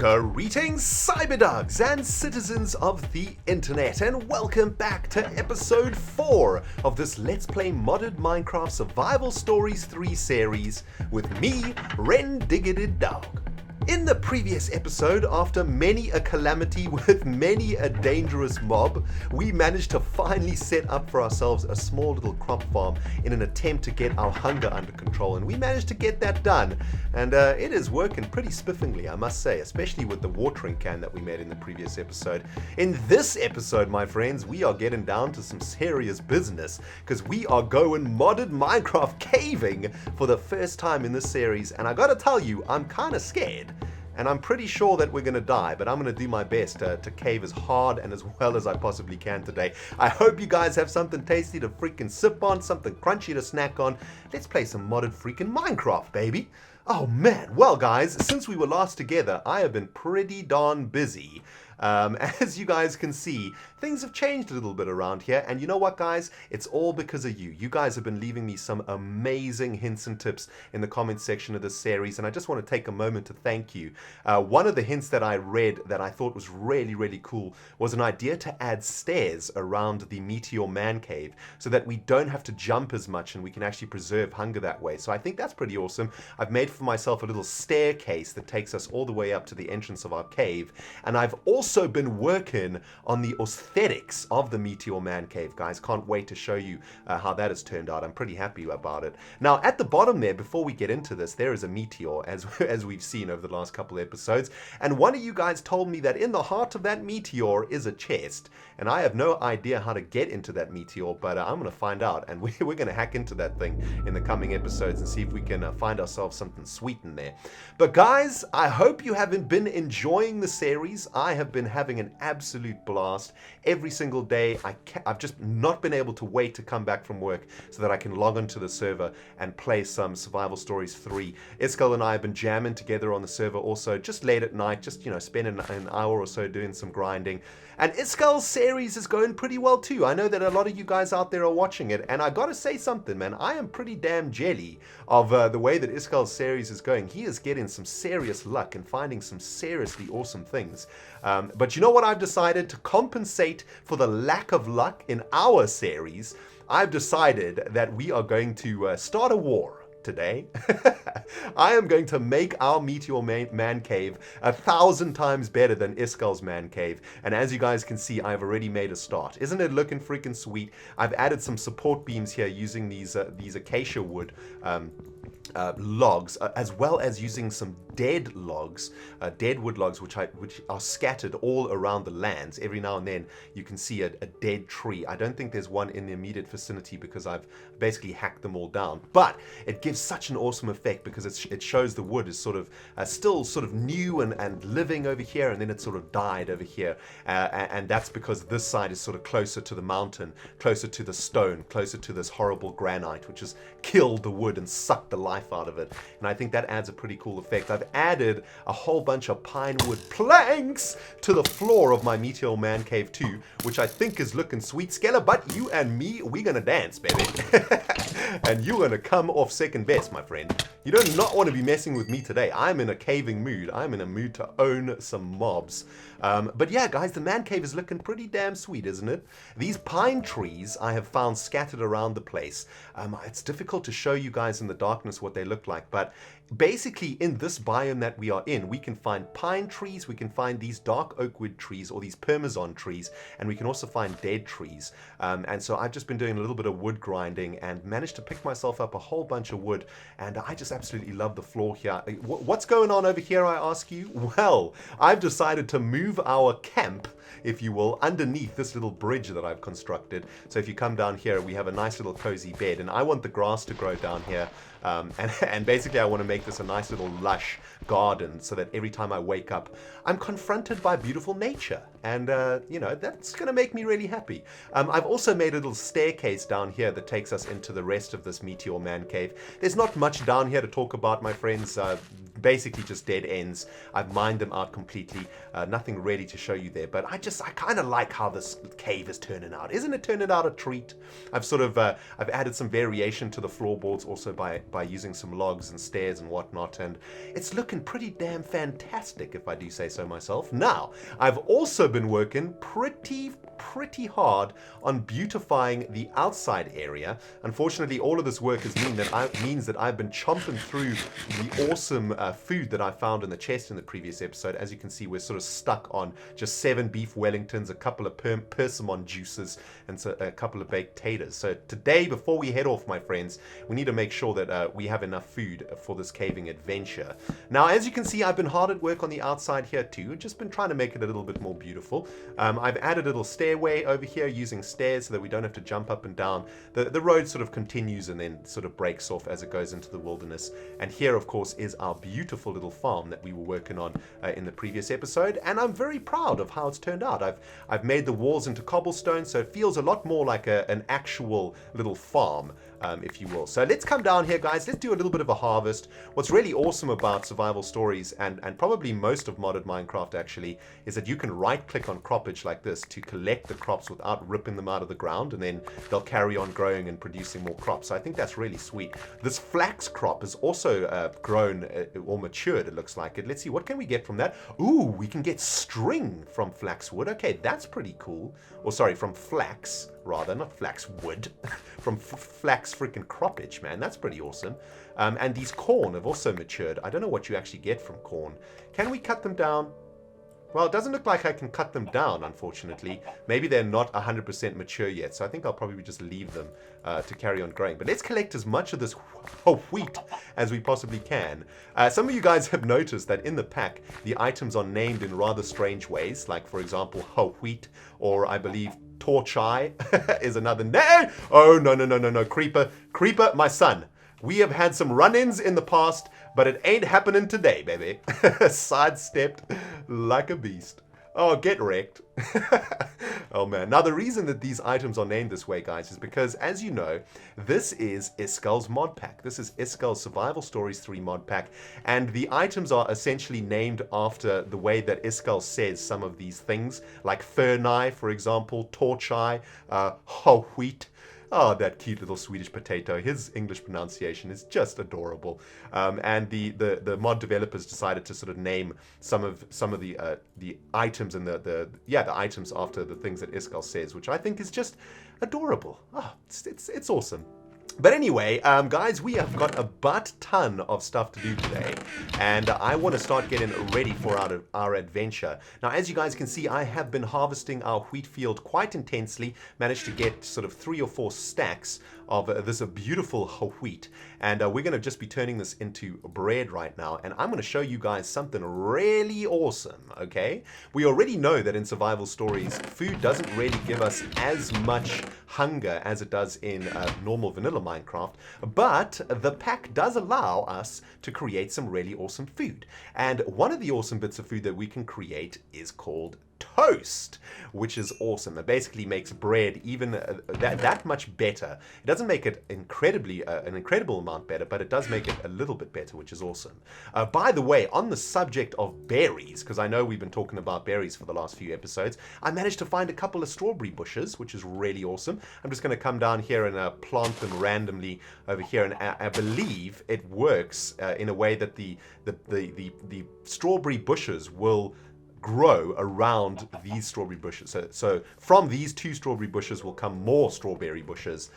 Greetings, cyberdogs and citizens of the internet, and welcome back to episode 4 of this Let's Play Modded Minecraft Survival Stories 3 series with me, ReNDoG. In the previous episode, after many a calamity with many a dangerous mob, we managed to finally set up for ourselves a small little crop farm in an attempt to get our hunger under control, and we managed to get that done. And it is working pretty spiffingly, I must say, especially with the watering can that we made in the previous episode. In this episode, my friends, we are getting down to some serious business, because we are going modded Minecraft caving for the first time in this series, and I gotta tell you, I'm kinda scared. And I'm pretty sure that we're going to die, but I'm going to do my best to cave as hard and as well as I possibly can today. I hope you guys have something tasty to freaking sip on, something crunchy to snack on. Let's play some modded freaking Minecraft, baby. Oh man, well guys, since we were last together, I have been pretty darn busy. As you guys can see, things have changed a little bit around here, and you know what guys, it's all because of you. You guys have been leaving me some amazing hints and tips in the comments section of this series, and I just want to take a moment to thank you. One of the hints that I read that I thought was really cool was an idea to add stairs around the Meteor Man Cave so that we don't have to jump as much and we can actually preserve hunger that way. So I think that's pretty awesome. I've made for myself a little staircase that takes us all the way up to the entrance of our cave, and I've also been working on the aesthetics of the Meteor Man Cave, guys. Can't wait to show you how that has turned out. I'm pretty happy about it. Now, at the bottom there, before we get into this, there is a meteor, as we've seen over the last couple of episodes, and one of you guys told me that in the heart of that meteor is a chest, and I have no idea how to get into that meteor, but I'm going to find out, and we're going to hack into that thing in the coming episodes and see if we can find ourselves something sweet in there. But guys, I hope you haven't been enjoying the series. I have been having an absolute blast every single day. I've just not been able to wait to come back from work so that I can log onto the server and play some Survival Stories 3. Scalda and I have been jamming together on the server also, just late at night, just, you know, spending an hour or so doing some grinding. And Scalda's series is going pretty well too. I know that a lot of you guys out there are watching it, and I gotta say something, man. I am pretty damn jelly of the way that Scalda's series is going. He is getting some serious luck and finding some seriously awesome things. But you know what I've decided? To compensate for the lack of luck in our series, I've decided that we are going to start a war today. I am going to make our Meteor Man Cave 1,000 times better than Scalda's Man Cave, and as you guys can see, I've already made a start. Isn't it looking freaking sweet? I've added some support beams here using these acacia wood logs, as well as using some dead logs, dead wood logs, which are scattered all around the lands. Every now and then you can see a dead tree. I don't think there's one in the immediate vicinity because I've basically hacked them all down, but it gives such an awesome effect because it shows the wood is sort of still sort of new and living over here, and then it sort of died over here, and that's because this side is sort of closer to the mountain, closer to the stone, closer to this horrible granite, which has killed the wood and sucked the life out of it. And I think that adds a pretty cool effect. I've added a whole bunch of pine wood planks to the floor of my Meteor Man Cave too, which I think is looking sweet, Scalda, but you and me, we're gonna dance, baby. And you're gonna come off second best, my friend. You do not want to be messing with me today. I'm in a caving mood. I'm in a mood to own some mobs. But yeah, guys, the man cave is looking pretty damn sweet, isn't it? These pine trees I have found scattered around the place. It's difficult to show you guys in the darkness what they look like, but basically in this biome that we are in, we can find pine trees, we can find these dark oak wood trees or these parmesan trees, and we can also find dead trees. And so I've just been doing a little bit of wood grinding and managed to pick myself up a whole bunch of wood, and I just absolutely love the floor here. What's going on over here, I ask you? Well, I've decided to move our camp, if you will, underneath this little bridge that I've constructed. So if you come down here, we have a nice little cozy bed, and I want the grass to grow down here. And basically I want to make this a nice little lush garden so that every time I wake up, I'm confronted by beautiful nature. And, you know, that's going to make me really happy. I've also made a little staircase down here that takes us into the rest of this Meteor Man Cave. There's not much down here to talk about, my friends. basically just dead ends. I've mined them out completely. Nothing really to show you there, but I kind of like how this cave is turning out. Isn't it turning out a treat? I've sort of I've added some variation to the floorboards also by using some logs and stairs and whatnot, and it's looking pretty damn fantastic, if I do say so myself. Now, I've also been working pretty hard on beautifying the outside area. Unfortunately, all of this work means that I've been chomping through the awesome food that I found in the chest in the previous episode. As you can see, we're sort of stuck on just 7 beef Wellingtons, a couple of persimmon juices, and so a couple of baked taters. So today, before we head off, my friends, we need to make sure that we have enough food for this caving adventure. Now, as you can see, I've been hard at work on the outside here too. Just been trying to make it a little bit more beautiful. I've added a little stairway over here using stairs so that we don't have to jump up and down. The road sort of continues and then sort of breaks off as it goes into the wilderness. And here, of course, is our beautiful little farm that we were working on in the previous episode. And I'm very proud of how it's turned out. I've made the walls into cobblestone, so it feels a lot more like an actual little farm, if you will. So let's come down here, guys. Let's do a little bit of a harvest. What's really awesome about survival stories, and probably most of modded Minecraft actually, is that you can right-click on croppage like this to collect the crops without ripping them out of the ground, and then they'll carry on growing and producing more crops. So I think that's really sweet. This flax crop is also grown or matured, it looks like it. Let's see, what can we get from that? Ooh, we can get string from flax wood. Okay, that's pretty cool. Or sorry, from flax, rather, not flax wood. From flax freaking croppage, man. That's pretty awesome. And these corn have also matured. I don't know what you actually get from corn. Can we cut them down? Well, it doesn't look like I can cut them down, unfortunately. Maybe they're not 100% mature yet, so I think I'll probably just leave them to carry on growing. But let's collect as much of this wheat as we possibly can. Some of you guys have noticed that in the pack, the items are named in rather strange ways, like, for example, wheat, or I believe torchai is another name. Oh, no, Creeper, my son. We have had some run-ins in the past, but it ain't happening today, baby. Sidestepped like a beast. Oh, get wrecked. Oh, man. Now, the reason that these items are named this way, guys, is because, as you know, this is Iskal's mod pack. This is Iskal's Survival Stories 3 mod pack, and the items are essentially named after the way that Iskal says some of these things, like Fernai, for example, Torchai, wheat. Oh, that cute little Swedish potato. His English pronunciation is just adorable. And the mod developers decided to sort of name some of the items and the items after the things that Iskal says, which I think is just adorable. Oh, it's awesome. But anyway, guys, we have got a butt-ton of stuff to do today, and I want to start getting ready for our adventure. Now, as you guys can see, I have been harvesting our wheat field quite intensely, managed to get sort of 3 or 4 stacks of this beautiful wheat, and we're going to just be turning this into bread right now, and I'm going to show you guys something really awesome, okay? We already know that in survival stories, food doesn't really give us as much hunger as it does in normal vanilla Minecraft, but the pack does allow us to create some really awesome food. And one of the awesome bits of food that we can create is called toast, which is awesome. It basically makes bread even that much better. It doesn't make it an incredible amount better, but it does make it a little bit better, which is awesome. By the way, on the subject of berries, because I know we've been talking about berries for the last few episodes, I managed to find a couple of strawberry bushes, which is really awesome. I'm just going to come down here and plant them randomly over here, and I believe it works in a way that the strawberry bushes will grow around these strawberry bushes. So from these 2 strawberry bushes will come more strawberry bushes,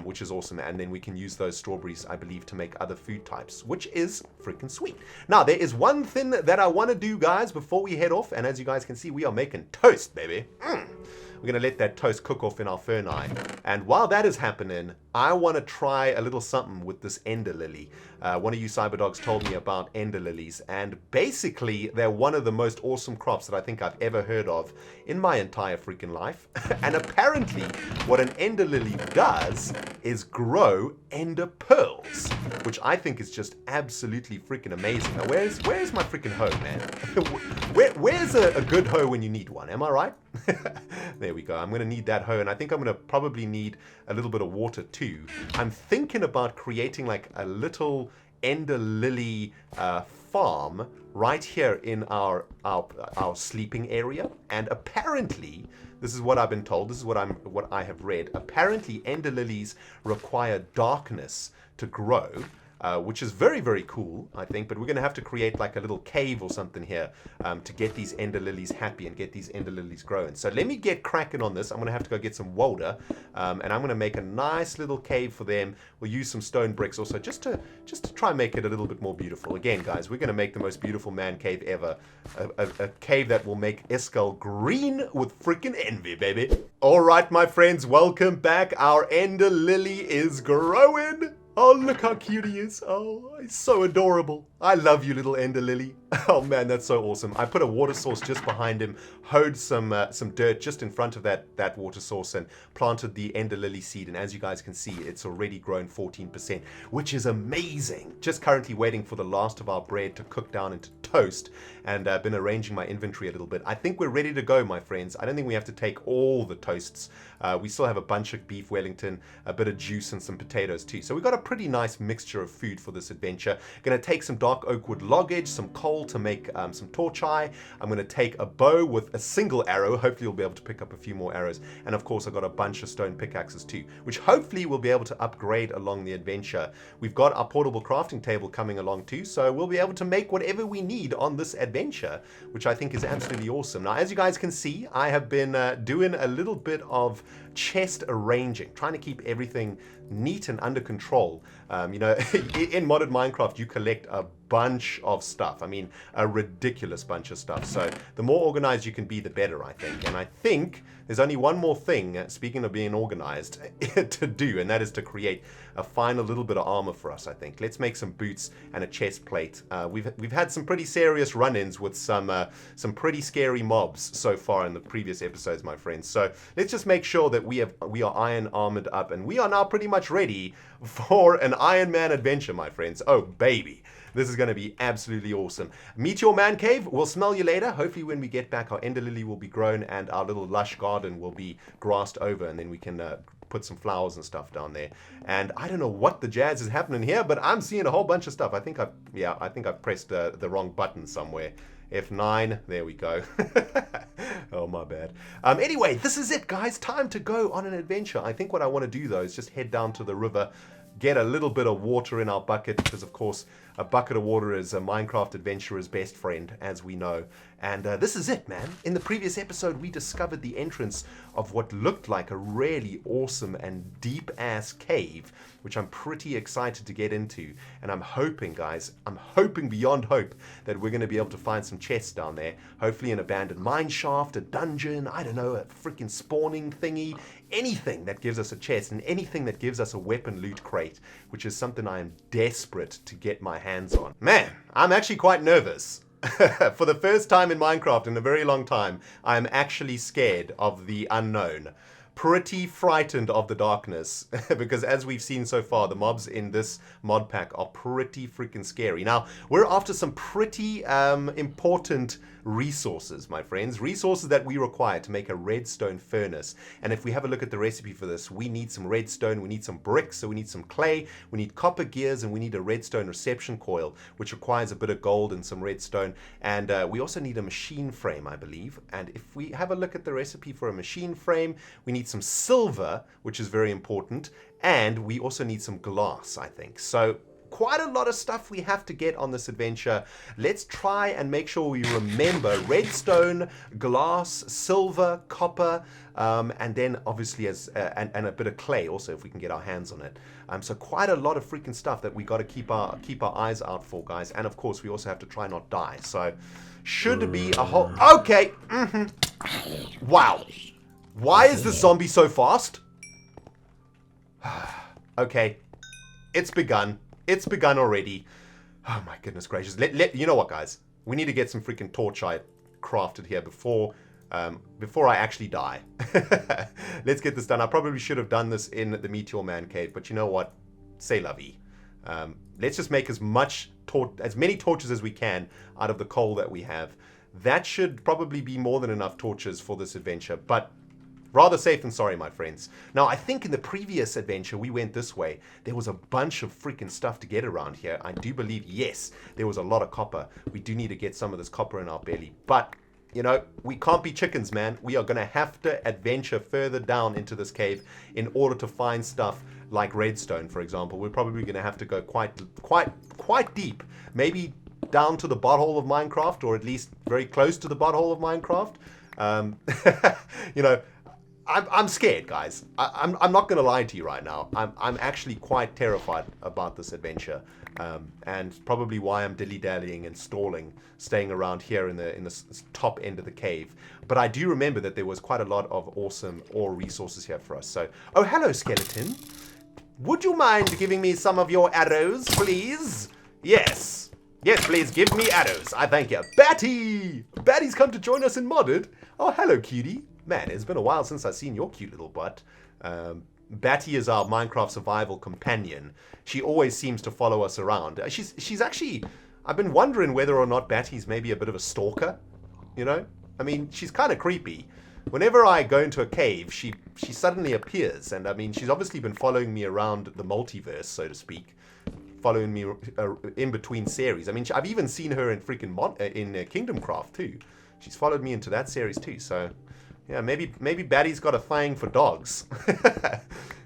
which is awesome. And then we can use those strawberries, I believe, to make other food types, which is freaking sweet. Now, there is one thing that I want to do, guys, before we head off. And as you guys can see, we are making toast, baby. We're going to let that toast cook off in our fernai. And while that is happening, I want to try a little something with this ender lily. One of you cyberdogs told me about ender lilies, and basically they're one of the most awesome crops that I think I've ever heard of in my entire freaking life. And apparently what an ender lily does is grow ender pearls, which I think is just absolutely freaking amazing. Now, where's my freaking hoe, man? Where's a good hoe when you need one? Am I right? There we go. I'm going to need that hoe, and I think I'm going to probably need a little bit of water too. I'm thinking about creating like a little ender lily farm right here in our sleeping area, and apparently, this is what I've been told, this is what I have read, apparently ender lilies require darkness to grow, which is very, very cool, I think, but we're going to have to create like a little cave or something here to get these ender lilies happy and get these ender lilies growing. So let me get cracking on this. I'm going to have to go get some water, and I'm going to make a nice little cave for them. We'll use some stone bricks also just to try and make it a little bit more beautiful. Again, guys, we're going to make the most beautiful man cave ever. A cave that will make Escal green with freaking envy, baby. All right, my friends, welcome back. Our ender lily is growing. Oh, look how cute he is. Oh, he's so adorable. I love you, little ender lily. Oh man, that's so awesome. I put a water source just behind him, hoed some dirt just in front of that water source, and planted the ender lily seed. And as you guys can see, it's already grown 14%, which is amazing. Just currently waiting for the last of our bread to cook down into toast, and I've been arranging my inventory a little bit. I think we're ready to go, my friends. I don't think we have to take all the toasts. We still have a bunch of beef Wellington, a bit of juice, and some potatoes too. So we've got a pretty nice mixture of food for this adventure. Gonna take some dark oak wood log edge, some coal to make some torcheye. I'm gonna take a bow with a single arrow. Hopefully you'll be able to pick up a few more arrows. And of course I've got a bunch of stone pickaxes too, which hopefully we'll be able to upgrade along the adventure. We've got our portable crafting table coming along too, so we'll be able to make whatever we need on this adventure, which I think is absolutely awesome. Now, as you guys can see, I have been doing a little bit of chest arranging, trying to keep everything neat and under control. You know, in modded Minecraft, you collect a bunch of stuff. I mean, a ridiculous bunch of stuff. So the more organized you can be, the better, I think. And I think there's only one more thing, speaking of being organized, to do, and that is to create a final little bit of armor for us, I think. Let's make some boots and a chest plate. We've had some pretty serious run-ins with some pretty scary mobs so far in the previous episodes, my friends. So let's just make sure that we are iron armored up, and we are now pretty much ready for an Iron Man adventure, my friends. Oh, baby. This is going to be absolutely awesome. Meteor Man Cave, we'll smell you later. Hopefully when we get back, our ender lily will be grown and our little lush garden will be grassed over, and then we can put some flowers and stuff down there. And I don't know what the jazz is happening here, but I'm seeing a whole bunch of stuff. I think I've pressed the wrong button somewhere. F9, there we go. Oh, my bad. Anyway, this is it, guys. Time to go on an adventure. I think what I want to do, though, is just head down to the river, get a little bit of water in our bucket, because, of course, a bucket of water is a Minecraft adventurer's best friend, as we know. And this is it, man. In the previous episode, we discovered the entrance of what looked like a really awesome and deep-ass cave, which I'm pretty excited to get into. And I'm hoping, guys, I'm hoping beyond hope that we're going to be able to find some chests down there. Hopefully an abandoned mine shaft, a dungeon, I don't know, a freaking spawning thingy, anything that gives us a chest, and anything that gives us a weapon loot crate, which is something I am desperate to get my hands on. Man, I'm actually quite nervous. For the first time in Minecraft in a very long time, I am actually scared of the unknown. Pretty frightened of the darkness, because as we've seen so far, the mobs in this mod pack are pretty freaking scary. Now, we're after some pretty important resources, my friends. Resources that we require to make a redstone furnace. And if we have a look at the recipe for this, we need some redstone, we need some bricks, so we need some clay, we need copper gears, and we need a redstone reception coil, which requires a bit of gold and some redstone. And we also need a machine frame, I believe. And if we have a look at the recipe for a machine frame, we need some silver, which is very important, and we also need some glass, I think. So quite a lot of stuff we have to get on this adventure. Let's try and make sure we remember redstone, glass, silver, copper, and then obviously and a bit of clay also if we can get our hands on it. So quite a lot of freaking stuff that we got to keep our eyes out for, guys. And of course we also have to try not die. So should be a whole... Okay. Wow. Why is this zombie so fast? Okay. It's begun. It's begun already. Oh my goodness gracious. You know what, guys? We need to get some freaking torchite crafted here before I actually die. Let's get this done. I probably should have done this in the Meteor Man cave, but you know what? C'est la vie. Let's just make as many torches as we can out of the coal that we have. That should probably be more than enough torches for this adventure, but Rather safe than sorry, my friends. Now, I think in the previous adventure, we went this way. There was a bunch of freaking stuff to get around here. I do believe, yes, there was a lot of copper. We do need to get some of this copper in our belly. But, you know, we can't be chickens, man. We are going to have to adventure further down into this cave in order to find stuff like redstone, for example. We're probably going to have to go quite deep. Maybe down to the butthole of Minecraft, or at least very close to the butthole of Minecraft. You know, I'm scared, guys. I'm not going to lie to you right now. I'm actually quite terrified about this adventure, and probably why I'm dilly-dallying and stalling, staying around here in the top end of the cave. But I do remember that there was quite a lot of awesome ore resources here for us. So, oh, hello, skeleton. Would you mind giving me some of your arrows, please? Yes. Yes, please give me arrows. I thank you. Batty! Batty's come to join us in Modded. Oh, hello, cutie. Man, it's been a while since I've seen your cute little butt. Batty is our Minecraft survival companion. She always seems to follow us around. She's actually... I've been wondering whether or not Batty's maybe a bit of a stalker. You know? I mean, she's kind of creepy. Whenever I go into a cave, she suddenly appears. And I mean, she's obviously been following me around the multiverse, so to speak. Following me in between series. I mean, I've even seen her in freaking Kingdom Craft too. She's followed me into that series too, so... Yeah, maybe Batty's got a thing for dogs.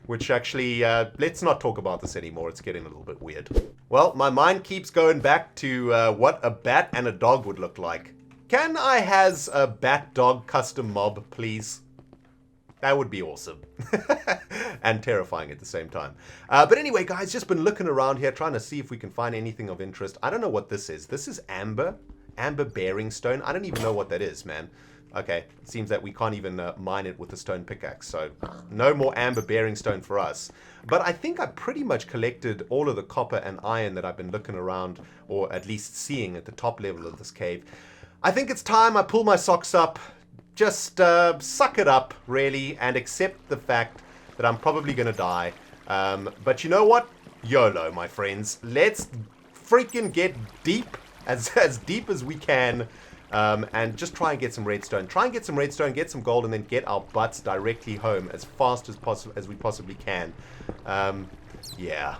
Which actually, let's not talk about this anymore. It's getting a little bit weird. Well, my mind keeps going back to what a bat and a dog would look like. Can I has a bat-dog custom mob, please? That would be awesome. And terrifying at the same time. But anyway, guys, just been looking around here, trying to see if we can find anything of interest. I don't know what this is. This is amber. Amber bearing stone. I don't even know what that is, man. Okay, it seems that we can't even mine it with a stone pickaxe, so no more amber bearing stone for us. But I think I pretty much collected all of the copper and iron that I've been looking around, or at least seeing at the top level of this cave. I think it's time I pull my socks up, just suck it up, really, and accept the fact that I'm probably going to die. But you know what? YOLO, my friends. Let's freaking get deep, as deep as we can. And just try and get some redstone. Try and get some redstone, get some gold, and then get our butts directly home as fast as we possibly can. Yeah.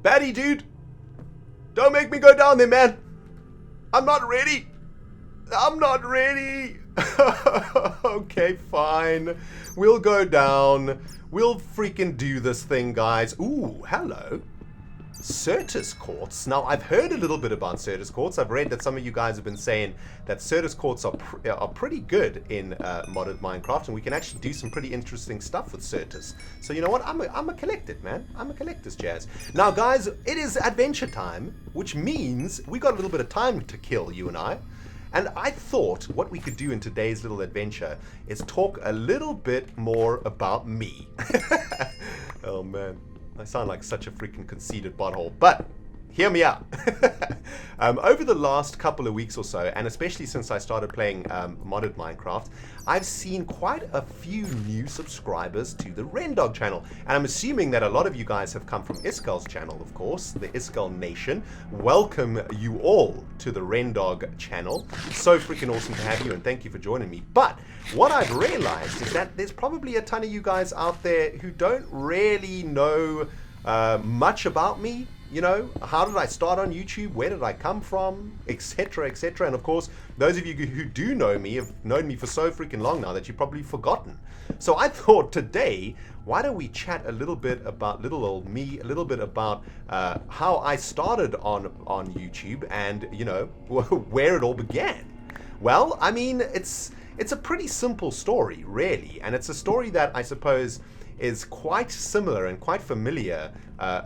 Batty, dude! Don't make me go down there, man! I'm not ready! I'm not ready! Okay, fine. We'll go down. We'll freaking do this thing, guys. Ooh, hello. Certus quartz. Now, I've heard a little bit about Certus quartz. I've read that some of you guys have been saying that Certus quartz are pretty good in modded Minecraft, and we can actually do some pretty interesting stuff with Certus. So you know what? I'm a collected, man. I'm a collector's jazz. Now, guys, it is adventure time, which means we got a little bit of time to kill, you and I. And I thought what we could do in today's little adventure is talk a little bit more about me. Oh, man. I sound like such a freaking conceited butthole, but hear me out. Over the last couple of weeks or so, and especially since I started playing modded Minecraft, I've seen quite a few new subscribers to the ReNDoG channel. And I'm assuming that a lot of you guys have come from Iskal's channel, of course, the Iskal Nation. Welcome you all to the ReNDoG channel. So freaking awesome to have you, and thank you for joining me. But what I've realized is that there's probably a ton of you guys out there who don't really know much about me. You know, how did I start on YouTube? Where did I come from? Etc, etc. And of course, those of you who do know me have known me for so freaking long now that you've probably forgotten. So I thought today, why don't we chat a little bit about little old me, a little bit about how I started on YouTube and, you know, where it all began. Well, I mean, it's a pretty simple story, really. And it's a story that I suppose is quite similar and quite familiar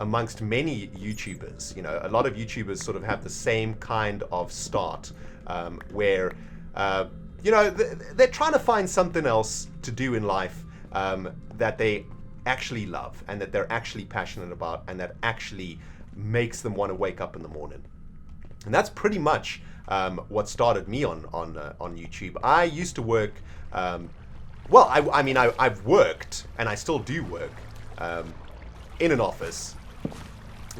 amongst many YouTubers. You know, a lot of YouTubers sort of have the same kind of start where, you know, they're trying to find something else to do in life that they actually love and that they're actually passionate about and that actually makes them want to wake up in the morning. And that's pretty much what started me on YouTube. I used to work... well, I mean, I've worked, and I still do work, in an office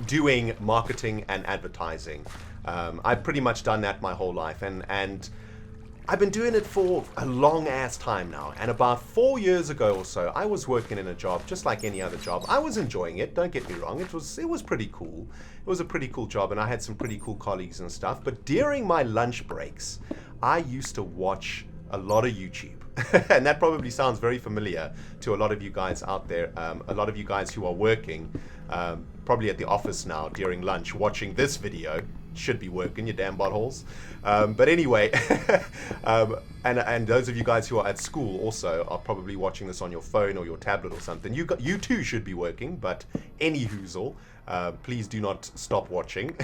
doing marketing and advertising. I've pretty much done that my whole life, and I've been doing it for a long ass time now, and about 4 years ago or so, I was working in a job just like any other job. I was enjoying it, don't get me wrong, it was pretty cool. It was a pretty cool job, and I had some pretty cool colleagues and stuff, but during my lunch breaks, I used to watch a lot of YouTube. And that probably sounds very familiar to a lot of you guys out there, a lot of you guys who are working, probably at the office now during lunch, watching this video. Should be working, you damn buttholes. But anyway, and those of you guys who are at school also are probably watching this on your phone or your tablet or something. You too should be working, but any hoozle, please do not stop watching.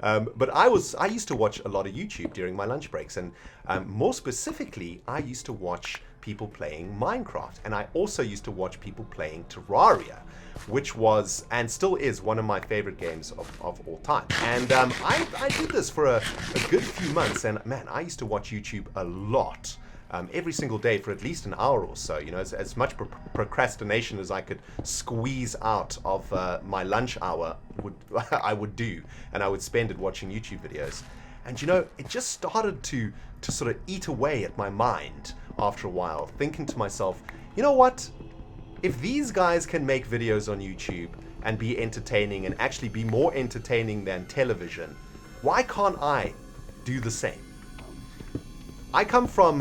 But I used to watch a lot of YouTube during my lunch breaks, and more specifically, I used to watch people playing Minecraft, and I also used to watch people playing Terraria, which was and still is one of my favorite games of all time. And I did this for a good few months, and man, I used to watch YouTube a lot. Every single day for at least an hour or so, you know, as much procrastination as I could squeeze out of my lunch hour I would do, and I would spend it watching YouTube videos. And you know, it just started to sort of eat away at my mind after a while, thinking to myself, you know what? If these guys can make videos on YouTube and be entertaining and actually be more entertaining than television, why can't I do the same? I come from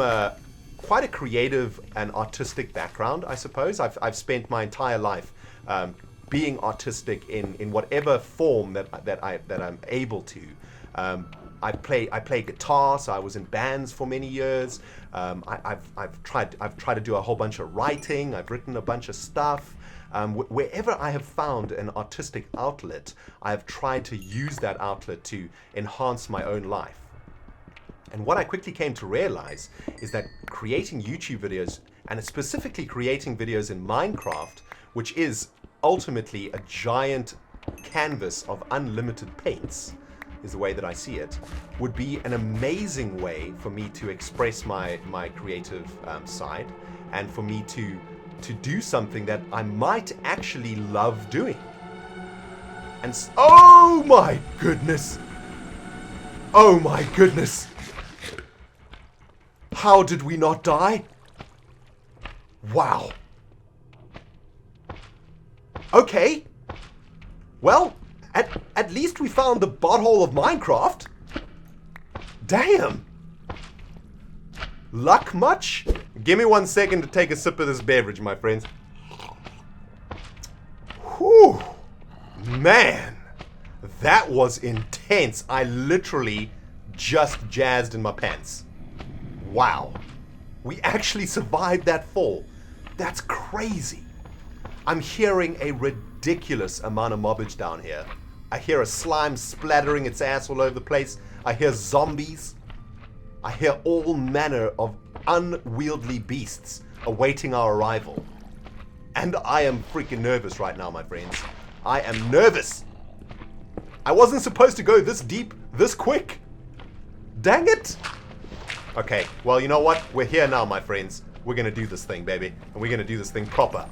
quite a creative and artistic background, I suppose. I've spent my entire life being artistic in whatever form that I'm able to. I play guitar, so I was in bands for many years. I've tried to do a whole bunch of writing. I've written a bunch of stuff. Wherever I have found an artistic outlet, I have tried to use that outlet to enhance my own life. And what I quickly came to realize is that creating YouTube videos, and specifically creating videos in Minecraft, which is ultimately a giant canvas of unlimited paints, is the way that I see it, would be an amazing way for me to express my creative side, and for me to do something that I might actually love doing. And oh my goodness! Oh my goodness! How did we not die? Wow. Okay. Well, at least we found the butthole of Minecraft. Damn. Luck much? Give me 1 second to take a sip of this beverage, my friends. Whew. Man, that was intense. I literally just jazzed in my pants. Wow. We actually survived that fall. That's crazy. I'm hearing a ridiculous amount of mobbage down here. I hear a slime splattering its ass all over the place. I hear zombies. I hear all manner of unwieldy beasts awaiting our arrival. And I am freaking nervous right now, my friends. I am nervous. I wasn't supposed to go this deep, this quick. Dang it. Okay, well, you know what? We're here now, my friends. We're gonna do this thing, baby. And we're gonna do this thing proper.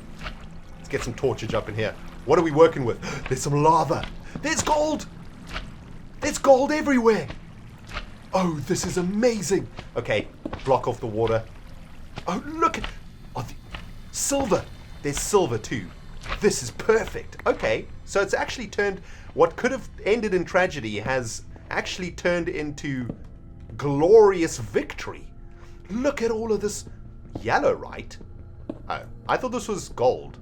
Let's get some torches up in here. What are we working with? There's some lava. There's gold. There's gold everywhere. Oh, this is amazing. Okay, block off the water. Oh, look at silver. There's silver too. This is perfect. Okay, so it's actually turned, what could have ended in tragedy has actually turned into glorious victory. Look at all of this yellowite. Oh, I thought this was gold.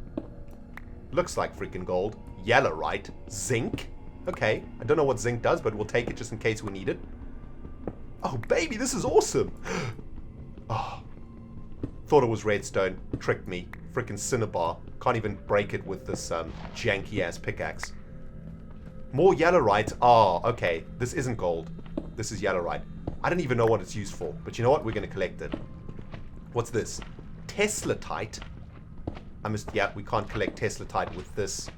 Looks like freaking gold. Yellowite. Zinc. Okay, I don't know what zinc does, but we'll take it just in case we need it. Oh, baby, this is awesome. Oh, thought it was redstone. Tricked me. Freaking cinnabar. Can't even break it with this janky-ass pickaxe. More yellowite. Oh, okay. This isn't gold. This is yellowite. I don't even know what it's used for, but you know what? We're going to collect it. What's this? Teslatite. Yeah, we can't collect Teslatite with this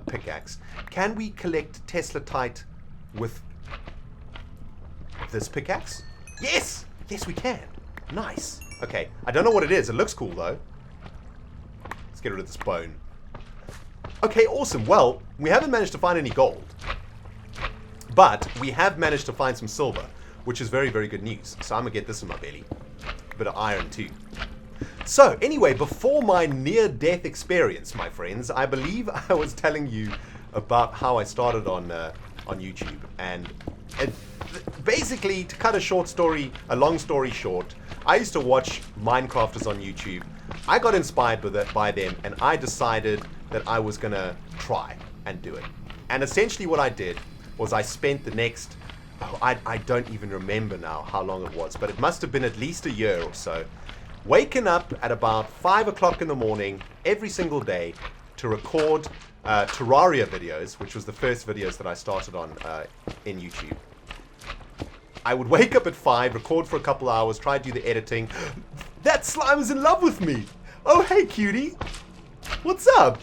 pickaxe. Can we collect Teslatite with this pickaxe? Yes! Yes, we can. Nice. Okay, I don't know what it is. It looks cool, though. Let's get rid of this bone. Okay, awesome. Well, we haven't managed to find any gold, but we have managed to find some silver, which is very, very good news. So I'm going to get this in my belly. A bit of iron too. So anyway, before my near-death experience, my friends, I believe I was telling you about how I started on YouTube. And basically, to cut a long story short, I used to watch Minecrafters on YouTube. I got inspired by them, and I decided that I was going to try and do it. And essentially what I did was I spent the next, I don't even remember now how long it was, but it must have been at least a year or so, waking up at about 5 o'clock in the morning every single day to record Terraria videos, which was the first videos that I started on in YouTube. I would wake up at 5, record for a couple hours, try to do the editing. That slime is in love with me. Oh, hey, cutie. What's up?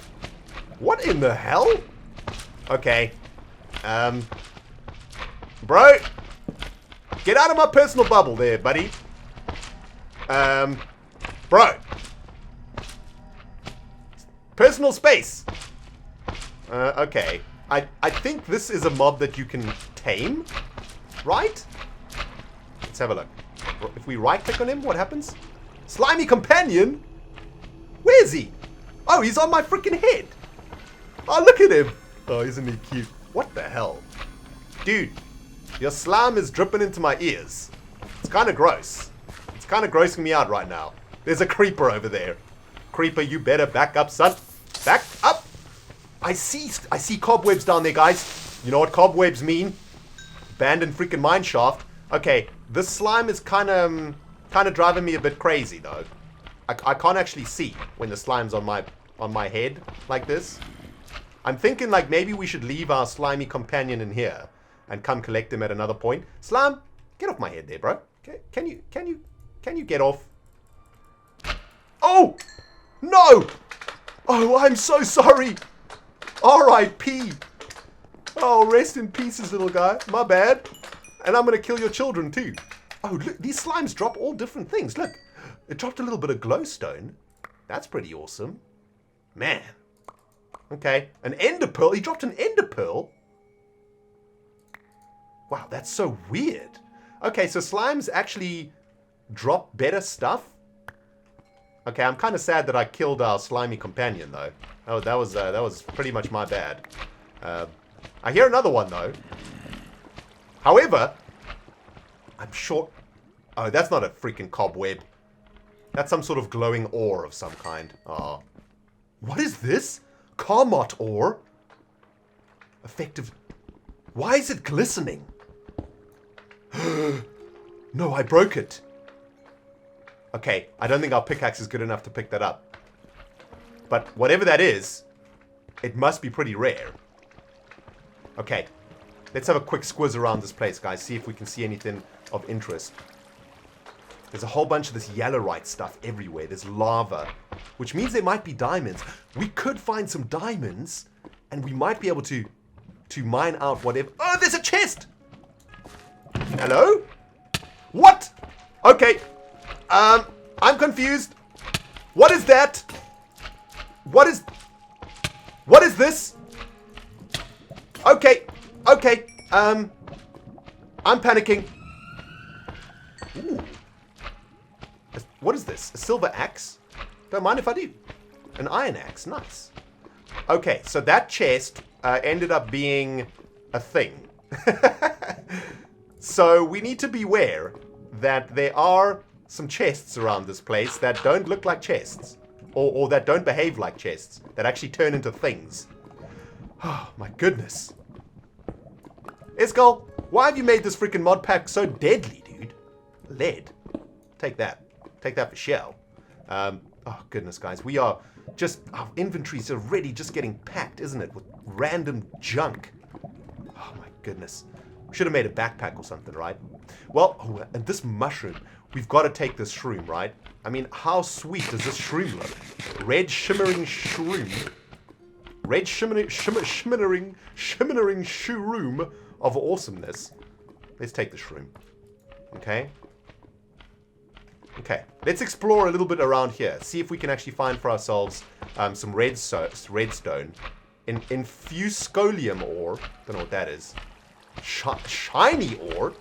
What in the hell? Okay. Bro. Get out of my personal bubble there, buddy. Bro. Personal space. Okay. I think this is a mob that you can tame, right? Let's have a look. If we right-click on him, what happens? Slimy companion? Where is he? Oh, he's on my freaking head. Oh, look at him. Oh, isn't he cute? What the hell? Dude, your slime is dripping into my ears. It's kind of gross. It's kind of grossing me out right now. There's a creeper over there. Creeper, you better back up, son. Back up. I see cobwebs down there, guys. You know what cobwebs mean? Abandoned freaking mine shaft. Okay, this slime is kind of driving me a bit crazy, though. I can't actually see when the slime's on my head like this. I'm thinking like maybe we should leave our slimy companion in here and come collect him at another point. Slime, get off my head there, bro. Okay, can you get off? Oh! No! Oh, I'm so sorry. R.I.P. Oh, rest in pieces, little guy. My bad. And I'm going to kill your children too. Oh, look, these slimes drop all different things. Look, it dropped a little bit of glowstone. That's pretty awesome. Man. Okay, an ender pearl. He dropped an ender pearl. Wow, that's so weird. Okay, so slimes actually drop better stuff. Okay, I'm kind of sad that I killed our slimy companion, though. Oh, that was pretty much my bad. I hear another one, though. However, I'm sure... Oh, that's not a freaking cobweb. That's some sort of glowing ore of some kind. Oh. What is this? Karmot ore? Effective... Why is it glistening? No, I broke it. Okay, I don't think our pickaxe is good enough to pick that up. But whatever that is, it must be pretty rare. Okay, let's have a quick squiz around this place, guys. See if we can see anything of interest. There's a whole bunch of this yellowite stuff everywhere. There's lava, which means there might be diamonds. We could find some diamonds, and we might be able to mine out whatever. Oh, there's a chest! Hello? What? Okay. I'm confused. What is that? What is this? Okay. Okay. I'm panicking. Ooh. What is this? A silver axe? Don't mind if I do. An iron axe. Nice. Okay, so that chest ended up being a thing. So we need to beware that there are some chests around this place that don't look like chests. Or that don't behave like chests. That actually turn into things. Oh, my goodness. Escal, why have you made this freaking mod pack so deadly, dude? Lead. Take that. Take that for shell. Oh, goodness, guys. We are just... Our inventories are already just getting packed, isn't it? With random junk. Oh, my goodness. Should have made a backpack or something, right? Well, oh, and this mushroom. We've got to take this shroom, right? I mean, how sweet does this shroom look? Red shimmering shroom. Red shimmering shroom of awesomeness. Let's take the shroom. Okay. Okay. Let's explore a little bit around here. See if we can actually find for ourselves some redstone. Infuscolium ore. Don't know what that is. Shiny ore.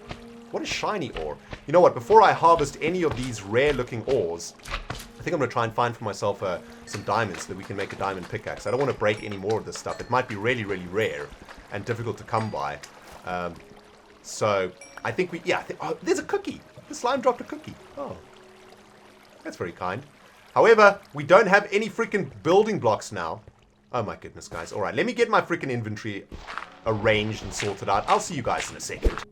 What is shiny ore? You know what? Before I harvest any of these rare-looking ores, I think I'm going to try and find for myself some diamonds so that we can make a diamond pickaxe. I don't want to break any more of this stuff. It might be really, really rare and difficult to come by. So I think we... Yeah, oh, there's a cookie. The slime dropped a cookie. Oh. That's very kind. However, we don't have any freaking building blocks now. Oh my goodness, guys. All right, let me get my freaking inventory arranged and sorted out. I'll see you guys in a second.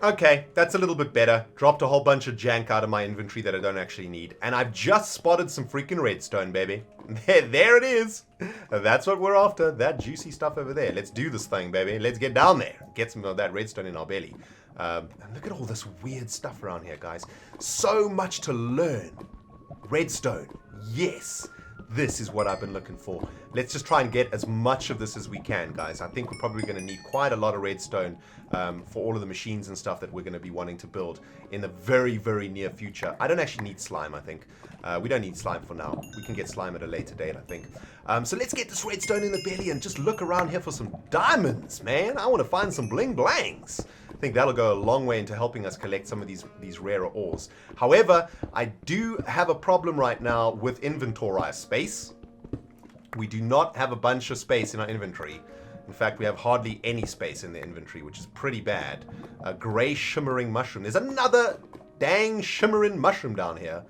Okay, that's a little bit better. Dropped a whole bunch of jank out of my inventory that I don't actually need. And I've just spotted some freaking redstone, baby. There it is. That's what we're after. That juicy stuff over there. Let's do this thing, baby. Let's get down there. Get some of that redstone in our belly. And look at all this weird stuff around here, guys. So much to learn. Redstone. Yes. This is what I've been looking for. Let's just try and get as much of this as we can, guys. I think we're probably going to need quite a lot of redstone for all of the machines and stuff that we're going to be wanting to build in the very, very near future. I don't actually need slime, I think. We don't need slime for now. We can get slime at a later date, I think. So let's get this redstone in the belly and just look around here for some diamonds, man. I want to find some bling blangs. I think that'll go a long way into helping us collect some of these rarer ores. However, I do have a problem right now with inventory space. We do not have a bunch of space in our inventory. In fact, we have hardly any space in the inventory, which is pretty bad. A gray shimmering mushroom. There's another dang shimmering mushroom down here.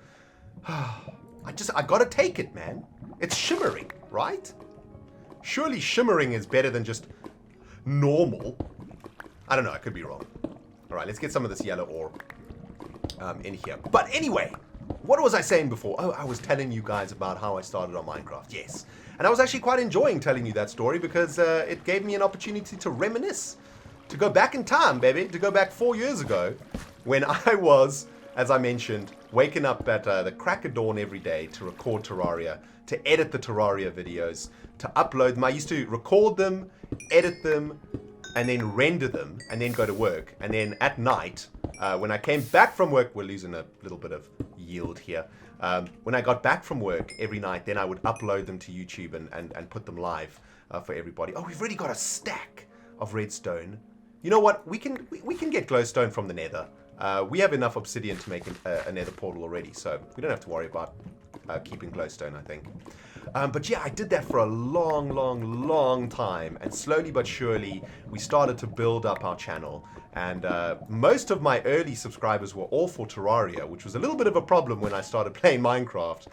I gotta take it, man. It's shimmering, right? Surely shimmering is better than just normal. I don't know, I could be wrong. Alright, let's get some of this yellow ore in here. But anyway, what was I saying before? Oh, I was telling you guys about how I started on Minecraft. Yes. And I was actually quite enjoying telling you that story because it gave me an opportunity to reminisce. To go back in time, baby. To go back 4 years ago when I was, as I mentioned, waking up at the crack of dawn every day to record Terraria, to edit the Terraria videos, to upload them. I used to record them, edit them, and then render them, and then go to work. And then at night, when I came back from work, we're losing a little bit of yield here. When I got back from work every night, then I would upload them to YouTube and put them live for everybody. Oh, we've already got a stack of redstone. You know what? We can get glowstone from the nether. We have enough obsidian to make a nether portal already, so we don't have to worry about keeping glowstone, I think. But yeah, I did that for a long, long, long time, and slowly but surely we started to build up our channel. And most of my early subscribers were all for Terraria, which was a little bit of a problem when I started playing Minecraft,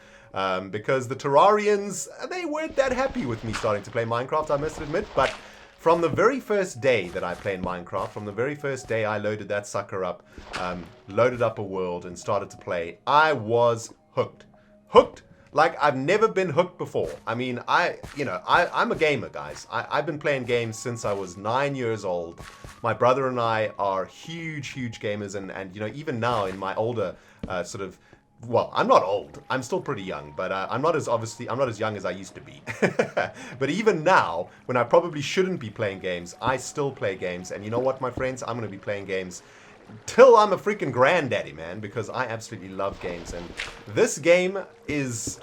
because the Terrarians, they weren't that happy with me starting to play Minecraft, I must admit. But from the very first day that I played Minecraft, from the very first day I loaded that sucker up, loaded up a world and started to play, I was hooked. Hooked like I've never been hooked before. I mean, I'm a gamer, guys. I've been playing games since I was 9 years old. My brother and I are huge, huge gamers, and you know, even now in my older well, I'm not old. I'm still pretty young, but I'm not as young as I used to be. But even now, when I probably shouldn't be playing games, I still play games. And you know what, my friends? I'm going to be playing games till I'm a freaking granddaddy, man, because I absolutely love games. And this game is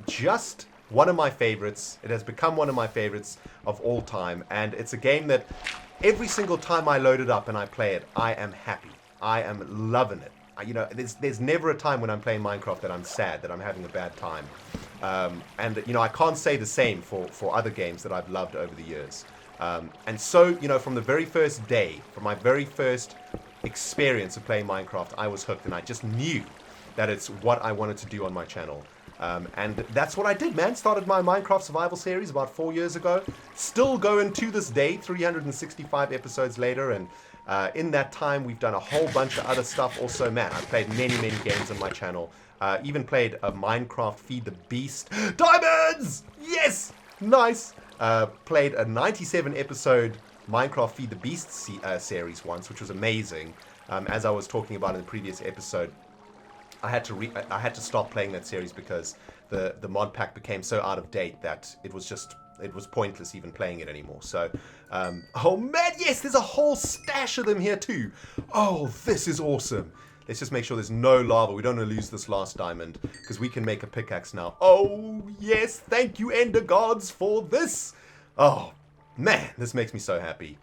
just one of my favorites. It has become one of my favorites of all time. And it's a game that every single time I load it up and I play it, I am happy. I am loving it. You know, there's never a time when I'm playing Minecraft that I'm sad, that I'm having a bad time. And, you know, I can't say the same for other games that I've loved over the years. And so, you know, from the very first day, from my very first experience of playing Minecraft, I was hooked, and I just knew that it's what I wanted to do on my channel. And that's what I did, man. Started my Minecraft survival series about 4 years ago. Still going to this day, 365 episodes later, and in that time, we've done a whole bunch of other stuff also. Man, I've played many, many games on my channel. Even played a Minecraft Feed the Beast. Diamonds! Yes! Nice! Played a 97 episode Minecraft Feed the Beast series once, which was amazing. As I was talking about in the previous episode, I had to stop playing that series because the mod pack became so out of date that it was pointless even playing it anymore. So, oh man, yes, there's a whole stash of them here too. Oh, this is awesome. Let's just make sure there's no lava. We don't want to lose this last diamond because we can make a pickaxe now. Oh, yes, thank you, Ender Gods, for this. Oh, man, this makes me so happy.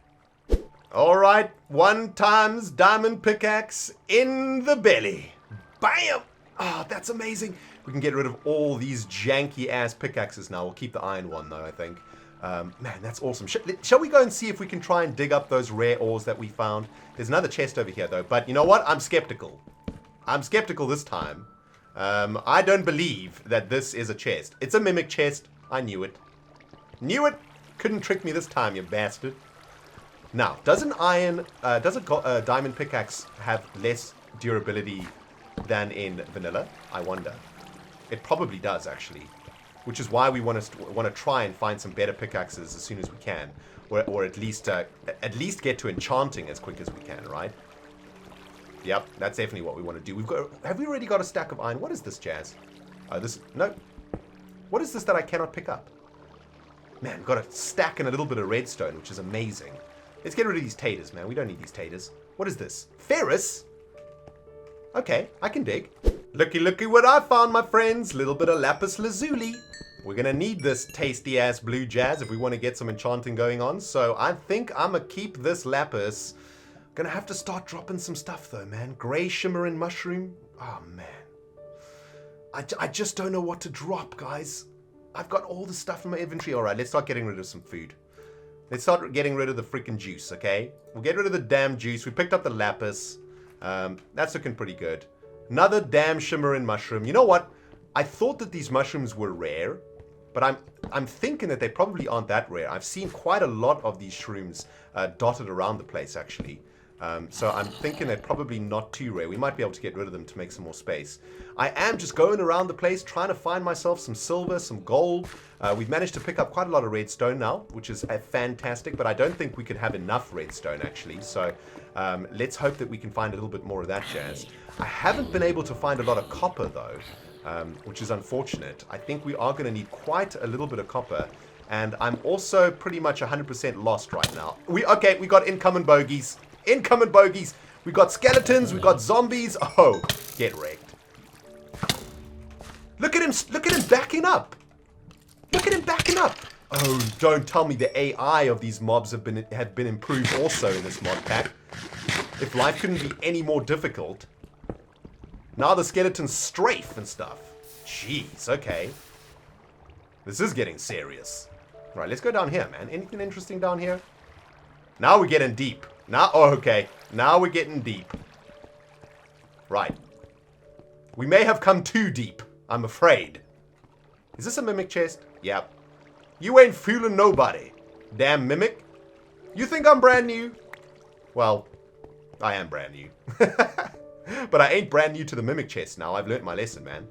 Alright, 1 times diamond pickaxe in the belly. Bam! Oh, that's amazing. We can get rid of all these janky ass pickaxes now. We'll keep the iron one though, I think. Man, that's awesome. Shall we go and see if we can try and dig up those rare ores that we found? There's another chest over here though, but you know what? I'm skeptical. I'm skeptical this time. I don't believe that this is a chest. It's a mimic chest. I knew it. Knew it! Couldn't trick me this time, you bastard. Now, does a diamond pickaxe have less durability than in vanilla? I wonder. It probably does, actually. Which is why we want to try and find some better pickaxes as soon as we can, or at least get to enchanting as quick as we can, right? Yep, that's definitely what we want to do. Have we already got a stack of iron? What is this, Jazz? No. What is this that I cannot pick up? Man, we've got a stack and a little bit of redstone, which is amazing. Let's get rid of these taters, man. We don't need these taters. What is this? Ferrous? Okay, I can dig. Looky, looky what I found, my friends. Little bit of lapis lazuli. We're going to need this tasty-ass blue, Jazz, if we want to get some enchanting going on. So I think I'm going to keep this lapis. Going to have to start dropping some stuff, though, man. Grey shimmering mushroom. Oh, man. I just don't know what to drop, guys. I've got all the stuff in my inventory. All right, let's start getting rid of some food. Let's start getting rid of the freaking juice, okay? We'll get rid of the damn juice. We picked up the lapis. That's looking pretty good. Another damn shimmering mushroom. You know what? I thought that these mushrooms were rare, but I'm thinking that they probably aren't that rare. I've seen quite a lot of these shrooms dotted around the place, actually. So I'm thinking they're probably not too rare. We might be able to get rid of them to make some more space. I am just going around the place trying to find myself some silver, some gold. We've managed to pick up quite a lot of redstone now, which is fantastic, but I don't think we could have enough redstone actually. So let's hope that we can find a little bit more of that jazz. I haven't been able to find a lot of copper though, which is unfortunate. I think we are going to need quite a little bit of copper. And I'm also pretty much 100% lost right now. We got incoming bogeys. Incoming bogeys. We got skeletons. We got zombies. Oh, get wrecked. Look at him. Look at him backing up. Look at him backing up. Oh, don't tell me the AI of these mobs have been improved also in this mod pack. If life couldn't be any more difficult. Now the skeletons strafe and stuff. Jeez, okay. This is getting serious. Right, let's go down here, man. Anything interesting down here? Now we're getting deep. Now, oh, okay. Now we're getting deep. Right. We may have come too deep, I'm afraid. Is this a mimic chest? Yep. You ain't fooling nobody. Damn mimic. You think I'm brand new? Well, I am brand new. But I ain't brand new to the mimic chest now. I've learnt my lesson, man.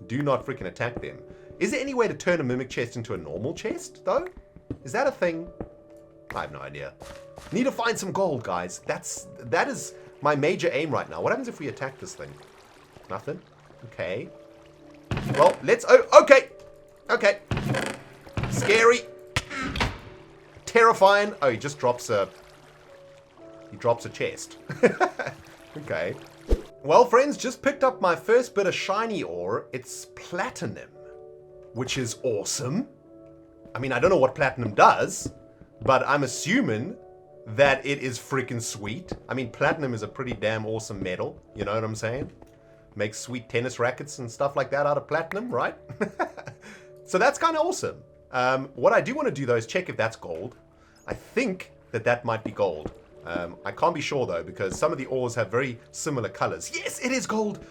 Do not freaking attack them. Is there any way to turn a mimic chest into a normal chest, though? Is that a thing? I have no idea. Need to find some gold, guys. That is my major aim right now. What happens if we attack this thing? Nothing? Okay. Well, let's... Oh, okay! Okay. Scary. Terrifying. Oh, he just drops a... He drops a chest. Okay. Well, friends, just picked up my first bit of shiny ore. It's platinum, which is awesome. I mean, I don't know what platinum does, but I'm assuming that it is freaking sweet. I mean, platinum is a pretty damn awesome metal. You know what I'm saying? Makes sweet tennis rackets and stuff like that out of platinum, right? So that's kind of awesome. What I do want to do, though, is check if that's gold. I think that might be gold. I can't be sure, though, because some of the ores have very similar colors. Yes, it is gold!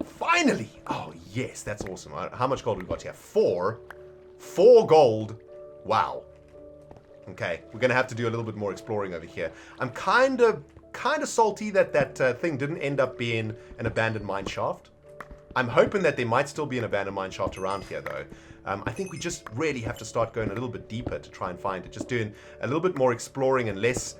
Finally! Oh, yes, that's awesome. How much gold we got here? 4. 4 gold. Wow. Okay, we're going to have to do a little bit more exploring over here. I'm kind of salty that thing didn't end up being an abandoned mine shaft. I'm hoping that there might still be an abandoned mine shaft around here, though. I think we just really have to start going a little bit deeper to try and find it. Just doing a little bit more exploring and less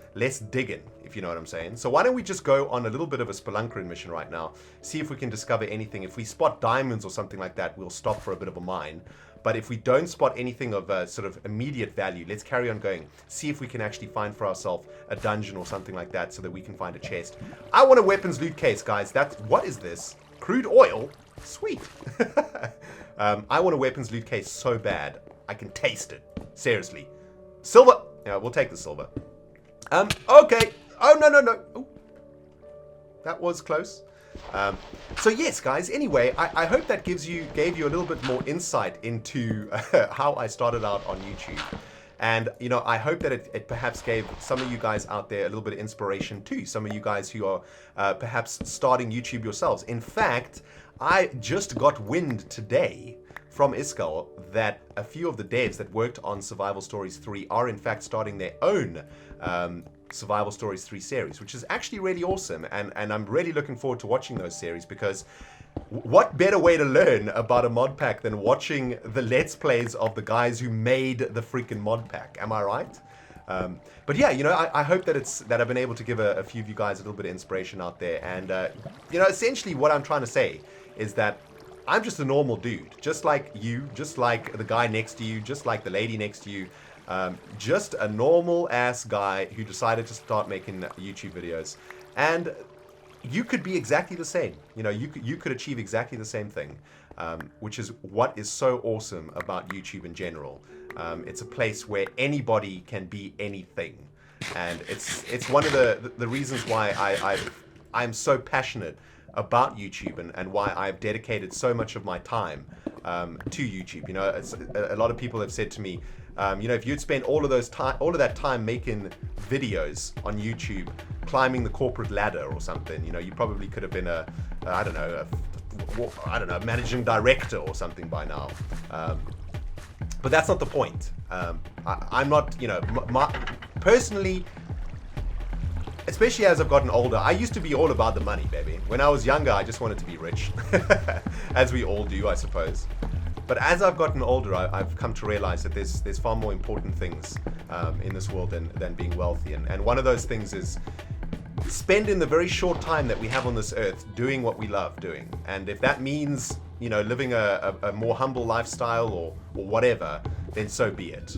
digging, if you know what I'm saying. So why don't we just go on a little bit of a spelunkering mission right now, see if we can discover anything. If we spot diamonds or something like that, we'll stop for a bit of a mine. But if we don't spot anything of sort of immediate value, let's carry on going. See if we can actually find for ourselves a dungeon or something like that so that we can find a chest. I want a weapons loot case, guys. What is this? Crude oil? Sweet. I want a weapons loot case so bad. I can taste it. Seriously. Silver. Yeah, we'll take the silver. Okay. Oh, no. Oh, that was close. So yes, guys, anyway, I hope that gave you a little bit more insight into how I started out on YouTube. And, I hope that it perhaps gave some of you guys out there a little bit of inspiration too. Some of you guys who are perhaps starting YouTube yourselves. In fact, I just got wind today from Iskal that a few of the devs that worked on Survival Stories 3 are in fact starting their own Survival Stories 3 series, which is actually really awesome. And I'm really looking forward to watching those series, because what better way to learn about a mod pack than watching the Let's Plays of the guys who made the freaking mod pack? Am I right? But yeah, I hope that I've been able to give a few of you guys a little bit of inspiration out there. And, essentially what I'm trying to say is that I'm just a normal dude, just like you, just like the guy next to you, just like the lady next to you. Just a normal ass guy who decided to start making YouTube videos. And you could be exactly the same. You could achieve exactly the same thing, which is what is so awesome about YouTube in general. It's a place where anybody can be anything, and it's one of the reasons why I'm so passionate about YouTube, and why I've dedicated so much of my time to YouTube. A lot of people have said to me, if you'd spent all of that time making videos on YouTube, climbing the corporate ladder or something, you probably could have been a managing director or something by now. But that's not the point. I'm not, personally, especially as I've gotten older, I used to be all about the money, baby. When I was younger, I just wanted to be rich, as we all do, I suppose. But as I've gotten older, I've come to realize that there's far more important things in this world than being wealthy. And one of those things is spending the very short time that we have on this earth doing what we love doing. And if that means, living a more humble lifestyle or whatever, then so be it.